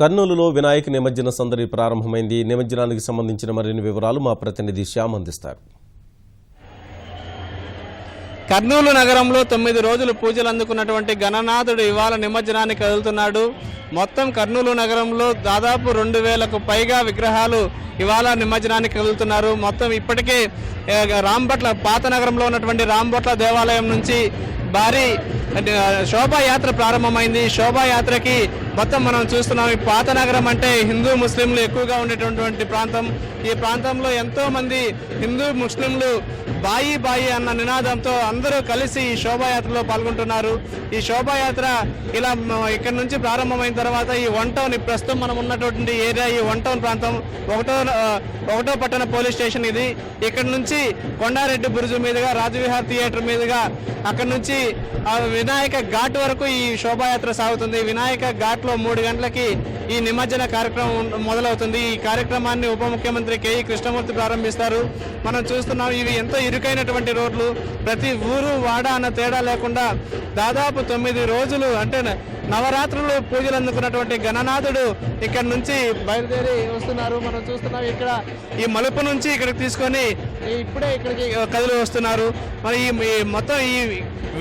కర్నూలులో వినాయక నిమజ్జన సందడి ప్రారంభమైంది. నిమజ్జనానికి సంబంధించిన మరిన్ని వివరాలు మా ప్రతినిధి శ్యామ్ అందిస్తారు. కర్నూలు నగరంలో 9 రోజులు పూజలు అందుకున్నటువంటి గణనాథుడు ఇవాళ నిమజ్జనానికి కదులుతున్నాడు. మొత్తం కర్నూలు నగరంలో దాదాపు 2000కు పైగా విగ్రహాలు ఇవాళ నిమజ్జనానికి కదులుతున్నారు. మొత్తం ఇప్పటికే రాంబట్ల పాత నగరంలో ఉన్నటువంటి రాంబట్ల దేవాలయం నుంచి భారీ శోభాయాత్ర ప్రారంభమైంది. శోభాయాత్రకి మొత్తం మనం చూస్తున్నాం. ఈ పాత నగరం అంటే హిందూ ముస్లింలు ఎక్కువగా ఉండేటటువంటి ప్రాంతం. ఈ ప్రాంతంలో ఎంతో మంది హిందూ ముస్లింలు బాయి బాయి అన్న నినాదంతో అందరూ కలిసి ఈ శోభాయాత్రలో పాల్గొంటున్నారు. ఈ శోభాయాత్ర ఇలా ఇక్కడ నుంచి ప్రారంభమైన తర్వాత ఈ వన్ టౌన్, ప్రస్తుతం మనం ఉన్నటువంటి ఏరియా ఈ వన్ టౌన్ ప్రాంతం ఒకటో పట్టణ పోలీస్ స్టేషన్ ఇది. ఇక్కడ నుంచి కొండారెడ్డి బురుజు మీదుగా రాజవిహార్ థియేటర్ మీదుగా అక్కడ నుంచి వినాయక ఘాట్ వరకు ఈ శోభాయాత్ర సాగుతుంది. వినాయక ఘాట్లో 3 గంటలకి ఈ నిమజ్జన కార్యక్రమం మొదలవుతుంది. ఈ కార్యక్రమాన్ని ఉప ముఖ్యమంత్రి కేఈ కృష్ణమూర్తి ప్రారంభిస్తారు. మనం చూస్తున్నాం ఇవి ఎంతో ఇరుకైనటువంటి రోడ్లు. ప్రతి ఊరు వాడ అన్న తేడా లేకుండా దాదాపు 9 రోజులు అంటే నవరాత్రులు పూజలు అందుకున్నటువంటి గణనాథుడు ఇక్కడ నుంచి బయలుదేరి వస్తున్నారు. మనం చూస్తున్నాం ఇక్కడ ఈ మలుపు నుంచి ఇక్కడికి తీసుకొని ఇప్పుడే ఇక్కడికి కదిలి వస్తున్నారు. మరి ఈ మొత్తం ఈ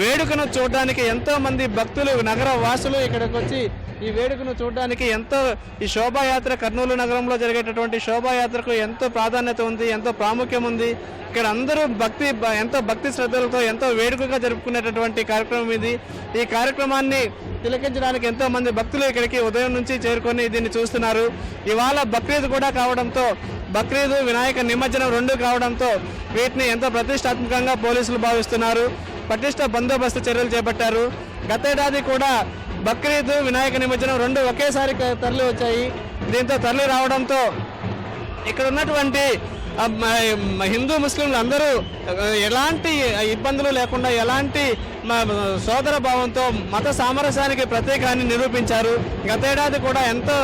వేడుకను చూడడానికి ఎంతో మంది భక్తులు, నగర వాసులు ఇక్కడికి వచ్చి ఈ వేడుకను చూడడానికి ఎంతో ఈ శోభాయాత్ర కర్నూలు నగరంలో జరిగేటటువంటి శోభాయాత్రకు ఎంతో ప్రాధాన్యత ఉంది, ఎంతో ప్రాముఖ్యం ఉంది. ఇక్కడ అందరూ ఎంతో భక్తి శ్రద్ధలతో ఎంతో వేడుకగా జరుపుకునేటటువంటి కార్యక్రమం ఇది. ఈ కార్యక్రమాన్ని తిలకించడానికి ఎంతో మంది భక్తులు ఇక్కడికి ఉదయం నుంచి చేరుకొని దీన్ని చూస్తున్నారు. ఇవాళ బక్రీద్ కూడా కావడంతో, బక్రీద్ వినాయక నిమజ్జనం 2 కావడంతో వీటిని ఎంతో ప్రతిష్టాత్మకంగా పోలీసులు భావిస్తున్నారు. పటిష్ట బందోబస్తు చర్యలు చేపట్టారు. గతేడాది కూడా బక్రీద్ వినాయక నిమజ్జనం 2 ఒకేసారి తరలి వచ్చాయి. దీంతో తరలి రావడంతో ఇక్కడ ఉన్నటువంటి హిందూ ముస్లింలు అందరూ ఎలాంటి ఇబ్బందులు లేకుండా, ఎలాంటి సోదర భావంతో మత సామరస్యానికి ప్రత్యేకాన్ని నిరూపించారు. గతేడాది కూడా ఎంతో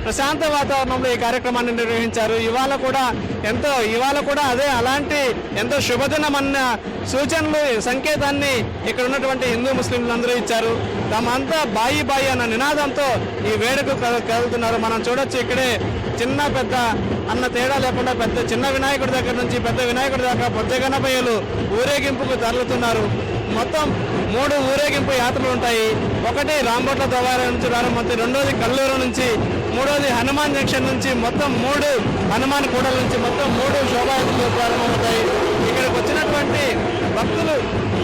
ప్రశాంత వాతావరణంలో ఈ కార్యక్రమాన్ని నిర్వహించారు. ఇవాళ కూడా అలాంటి ఎంతో శుభదినమన్న సూచనలు, సంకేతాన్ని ఇక్కడ ఉన్నటువంటి హిందూ ముస్లింలు అందరూ ఇచ్చారు. తమంతా బాయి బాయి అన్న నినాదంతో ఈ వేడుక కదులుతున్నారు. మనం చూడొచ్చు ఇక్కడే చిన్న పెద్ద అన్న తేడా లేకుండా చిన్న వినాయకుడి దగ్గర నుంచి పెద్ద వినాయకుడి దాకా పొద్దగణపయ్యలు ఊరేగింపుకు తరలుతున్నారు. మొత్తం 3 ఊరేగింపు యాత్రలు ఉంటాయి. ఒకటి రాంబట్ల దేవాలయం నుంచి ప్రారంభమవుతాయి, రెండోది కల్లూరు నుంచి, మూడోది హనుమాన్ జంక్షన్ నుంచి, మొత్తం 3 హనుమాన్ కూడల నుంచి మొత్తం 3 శోభాయాత్రలు ప్రారంభమవుతాయి. ఇక్కడికి వచ్చినటువంటి భక్తులు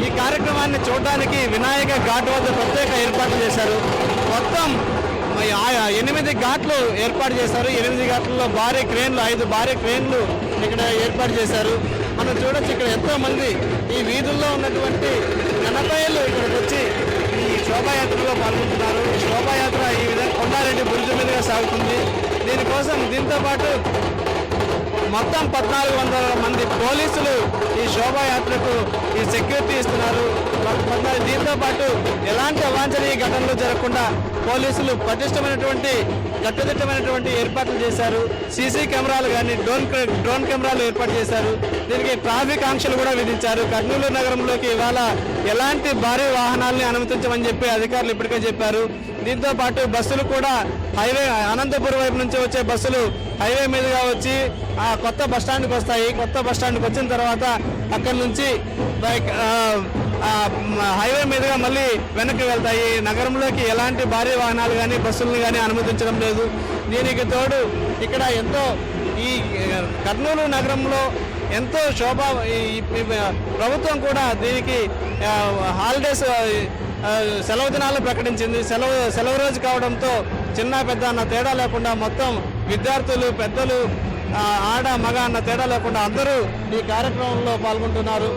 ఈ కార్యక్రమాన్ని చూడడానికి వినాయక ఘాట్ వద్ద ప్రత్యేక ఏర్పాట్లు చేశారు. మొత్తం 8 ఘాట్లు ఏర్పాటు చేశారు. 8 ఘాట్లలో 5 భారీ క్రేన్లు ఇక్కడ ఏర్పాటు చేశారు. మనం చూడొచ్చు ఇక్కడ ఎంతో మంది ఈ వీధుల్లో ఉన్నటువంటి గణపయ్యలు ఇక్కడికి వచ్చి ఈ శోభాయాత్రలో పాల్గొంటున్నారు. ఈ శోభాయాత్ర ఈ విధంగా కొండారెడ్డి బురుజు మీదుగా సాగుతుంది. దీంతో పాటు మొత్తం 1400 మంది పోలీసులు ఈ శోభాయాత్రకు ఈ సెక్యూరిటీ ఇస్తున్నారు. దీంతో పాటు ఎలాంటి అవాంఛనీయ ఘటనలు జరగకుండా పోలీసులు కట్టుదిట్టమైనటువంటి ఏర్పాట్లు చేశారు. సీసీ కెమెరాలు కానీ డ్రోన్ కెమెరాలు ఏర్పాటు చేశారు. దీనికి ట్రాఫిక్ ఆంక్షలు కూడా విధించారు. కర్నూలు నగరంలోకి ఇవాళ ఎలాంటి భారీ వాహనాలని అనుమతించమని చెప్పి అధికారులు ఇప్పటికే చెప్పారు. దీంతో పాటు బస్సులు కూడా అనంతపురం వైపు నుంచి వచ్చే బస్సులు హైవే మీదుగా వచ్చి కొత్త బస్టాండ్కి వస్తాయి. కొత్త బస్టాండ్కి వచ్చిన తర్వాత అక్కడి నుంచి హైవే మీదుగా మళ్ళీ వెనక్కి వెళ్తాయి. నగరంలోకి ఎలాంటి భారీ వాహనాలు కానీ బస్సులను కానీ అనుమతించడం లేదు. దీనికి తోడు ఇక్కడ ఈ కర్నూలు నగరంలో ఎంతో ప్రభుత్వం కూడా దీనికి హాలిడేస్ సెలవు దినాలు ప్రకటించింది. సెలవు రోజు కావడంతో చిన్న పెద్ద అన్న తేడా లేకుండా మొత్తం విద్యార్థులు, పెద్దలు, ఆడ మగ అన్న తేడా లేకుండా అందరూ ఈ కార్యక్రమంలో పాల్గొంటున్నారు.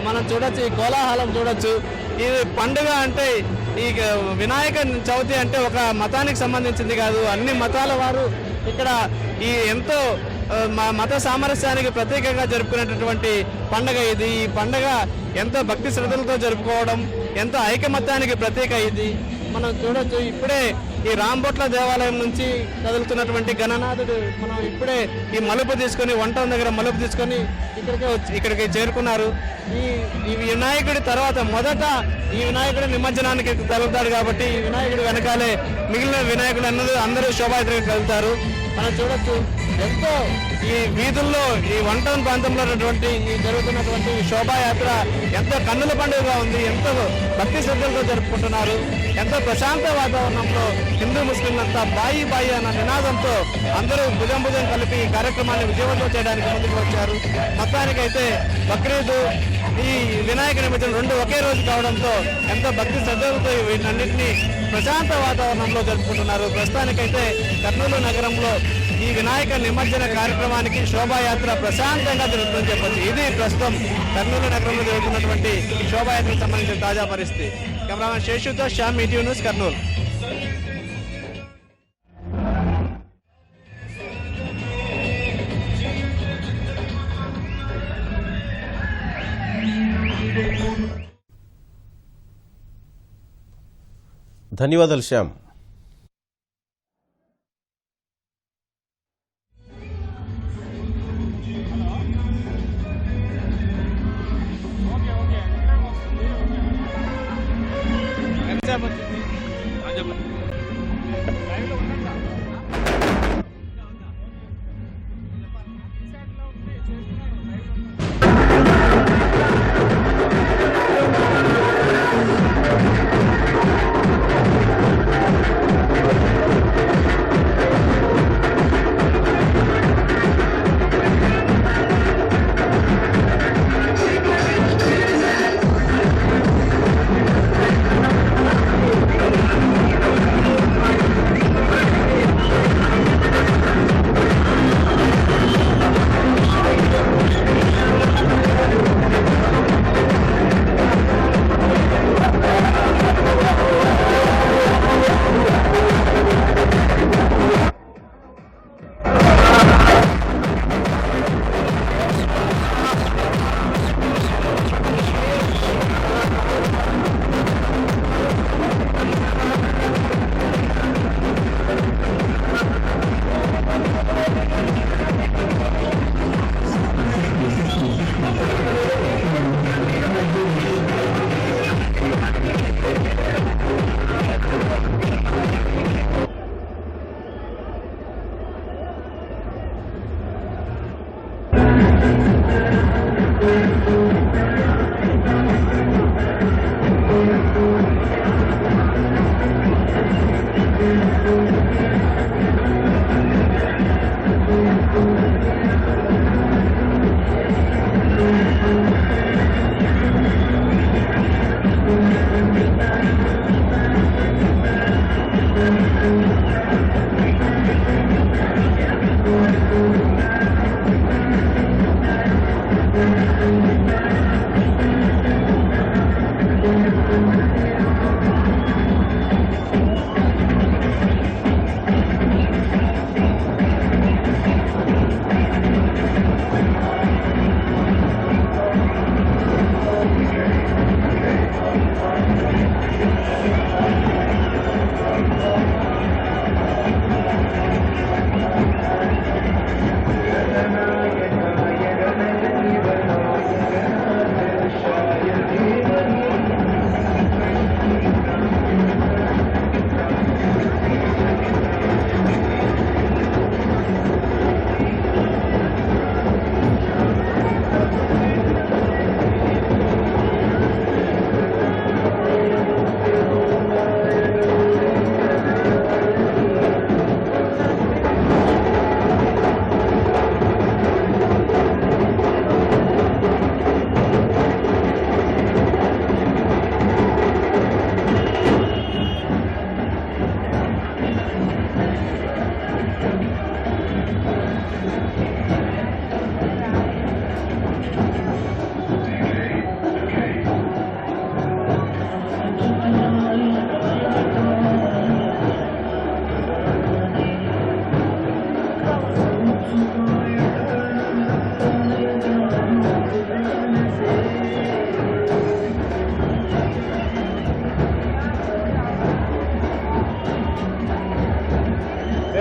మనం చూడొచ్చు, ఈ కోలాహలం చూడొచ్చు. ఈ పండుగ అంటే ఈ వినాయక చవితి అంటే ఒక మతానికి సంబంధించింది కాదు, అన్ని మతాల వారు ఇక్కడ ఈ ఎంతో మత సామరస్యానికి ప్రత్యేకంగా జరుపుకునేటటువంటి పండుగ ఇది. ఈ పండుగ ఎంతో భక్తి శ్రద్ధలతో జరుపుకోవడం, ఎంతో ఐకమత్యానికి ప్రత్యేక ఇది. మనం చూడొచ్చు ఇప్పుడే ఈ రాంబొట్ల దేవాలయం నుంచి కదులుతున్నటువంటి గణనాథుడు మనం ఇప్పుడే ఈ మలుపు తీసుకొని వంటం దగ్గర మలుపు తీసుకొని ఇక్కడికి చేరుకున్నారు. ఈ వినాయకుడి తర్వాత మొదట ఈ వినాయకుడి నిమజ్జనానికి తగులుతాడు కాబట్టి ఈ వినాయకుడి వెనకాలే మిగిలిన వినాయకుడు అన్నది అందరూ శోభాయాత్రకు కలుగుతారు. మనం చూడొచ్చు ఎంతో ఈ వీధుల్లో ఈ వంటం ప్రాంతంలో ఉన్నటువంటి ఈ జరుగుతున్నటువంటి శోభాయాత్ర ఎంతో కన్నుల పండుగగా ఉంది. ఎంతో భక్తి శ్రద్ధలతో జరుపుకుంటున్నారు. ఎంతో ప్రశాంత వాతావరణంలో హిందూ ముస్లింలంతా బాయి బాయి అన్న నినాదంతో అందరూ భుజం భుజం కలిపి ఈ కార్యక్రమాన్ని విజయవంతం చేయడానికి ముందుకు వచ్చారు. మొత్తానికైతే బక్రీద్ ఈ వినాయక నిమజ్జనం రెండు ఒకే రోజు కావడంతో ఎంతో భక్తి శ్రద్ధలతో వీటన్నింటినీ ప్రశాంత వాతావరణంలో జరుపుకుంటున్నారు. ప్రస్తుతానికైతే కర్నూలు నగరంలో ఈ వినాయక నిమజ్జన కార్యక్రమానికి శోభాయాత్ర ప్రశాంతంగా జరుగుతుందని చెప్పచ్చు. ఇది ప్రస్తుతం కర్నూలు నగరంలో జరుగుతున్నటువంటి శోభాయాత్రకు సంబంధించిన తాజా పరిస్థితి. కెమెరామెన్ శేషుతో శ్యామ్, ఈటీవీ న్యూస్, కర్నూలు. ధన్యవాదాలు శ్యామ్.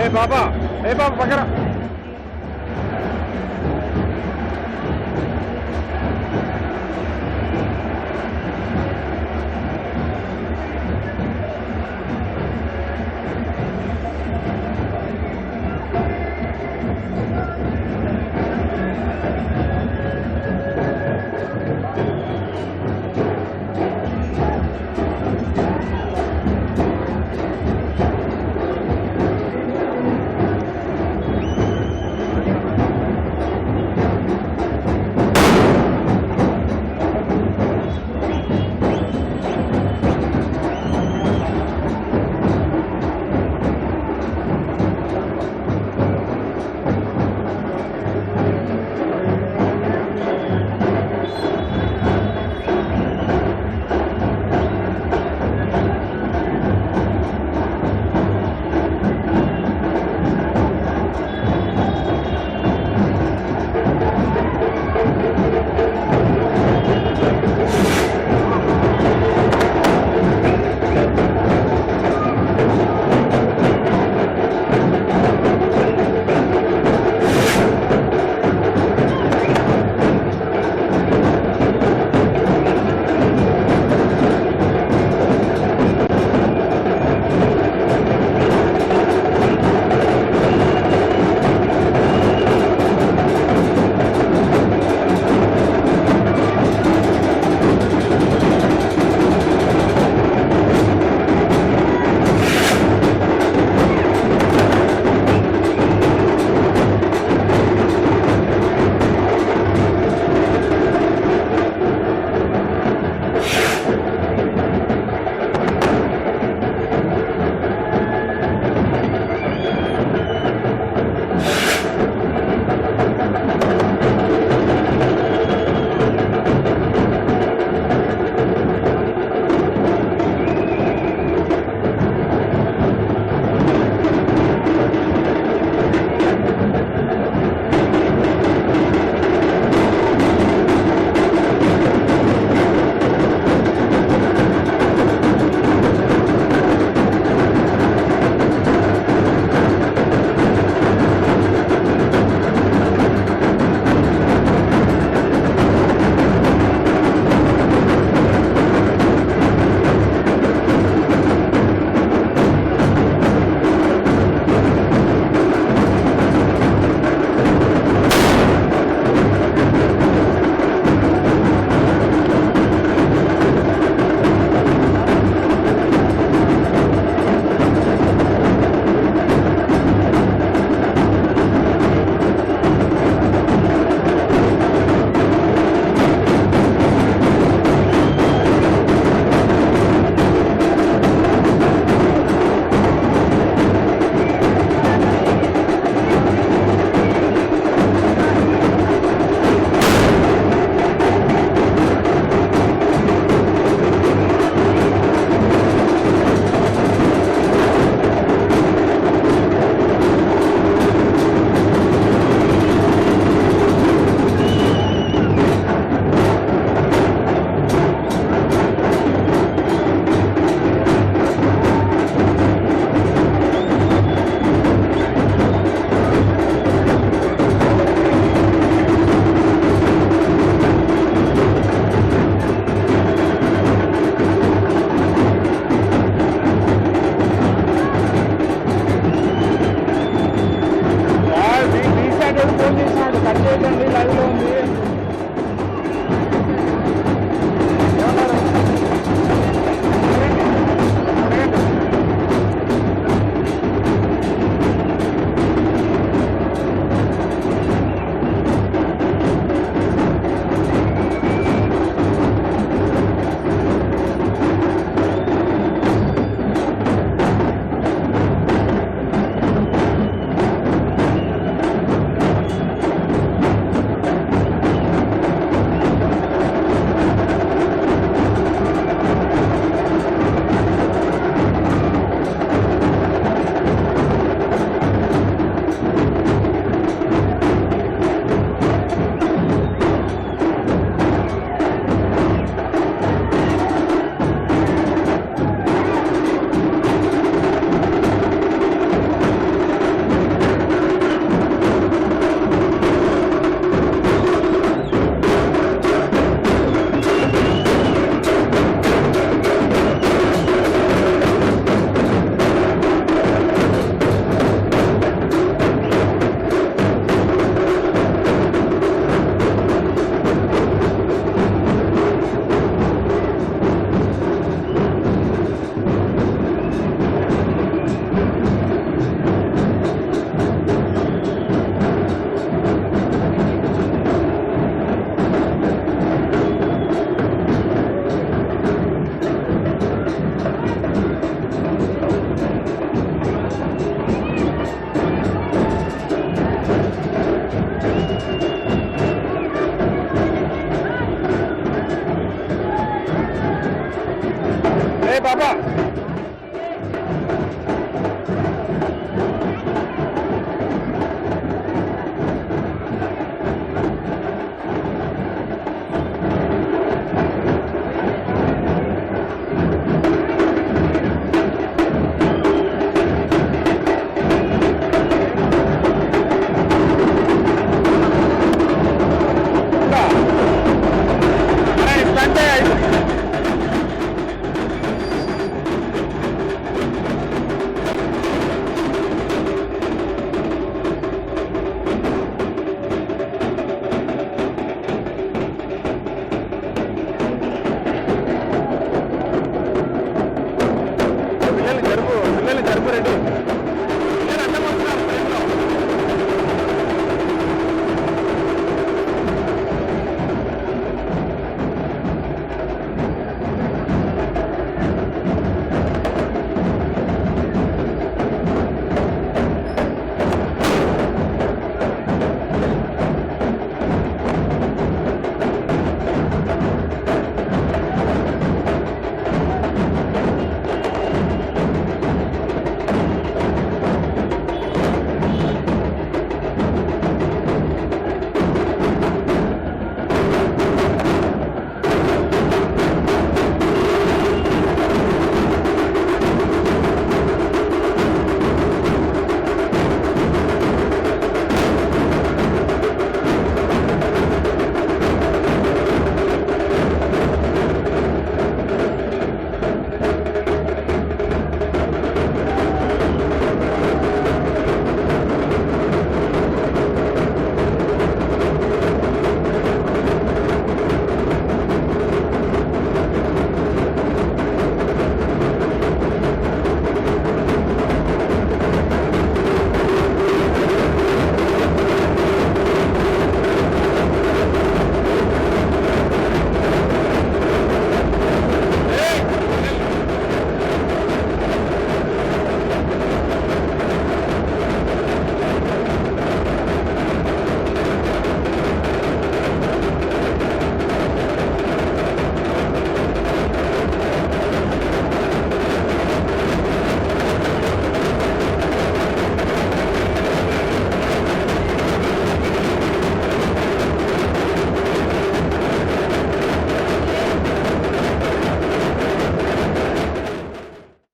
బాబా పక్కన ఫోన్ చేసినాడు, కట్ చేయకండి లైవ్ లో